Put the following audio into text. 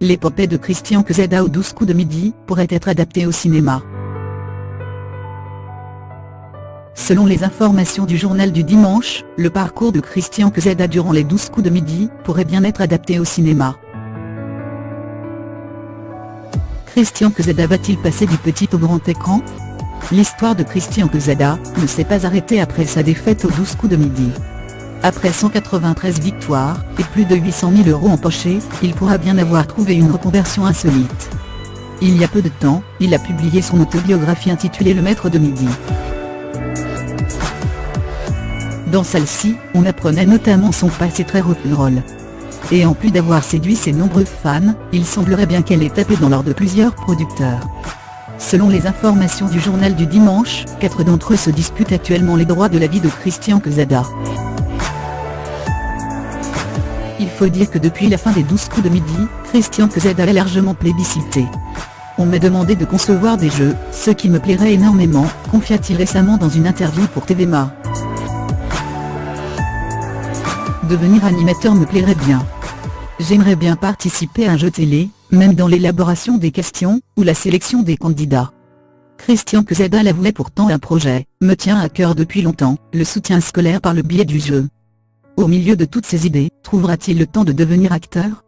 l'épopée de Christian Quezada aux 12 coups de midi pourrait être adaptée au cinéma. Selon les informations du journal du dimanche, le parcours de Christian Quezada durant les 12 coups de midi pourrait bien être adapté au cinéma. Christian Quezada va-t-il passer du petit au grand écran? L'histoire de Christian Quezada ne s'est pas arrêtée après sa défaite aux 12 coups de midi. Après 193 victoires, et plus de 800 000 € empochés, il pourra bien avoir trouvé une reconversion insolite. Il y a peu de temps, il a publié son autobiographie intitulée Le Maître de Midi. Dans celle-ci, on apprenait notamment son passé très rock'n'roll. Et en plus d'avoir séduit ses nombreux fans, il semblerait bien qu'elle ait tapé dans l'or de plusieurs producteurs. Selon les informations du journal du dimanche, 4 d'entre eux se disputent actuellement les droits de la vie de Christian Quezada. Il faut dire que depuis la fin des 12 coups de midi, Christian Quezada est largement plébiscité. On m'a demandé de concevoir des jeux, ce qui me plairait énormément, confia-t-il récemment dans une interview pour TVMA. Devenir animateur me plairait bien. J'aimerais bien participer à un jeu télé, même dans l'élaboration des questions, ou la sélection des candidats. Christian Quezada l'avouait pourtant, un projet me tient à cœur depuis longtemps, le soutien scolaire par le biais du jeu. Au milieu de toutes ces idées, trouvera-t-il le temps de devenir acteur?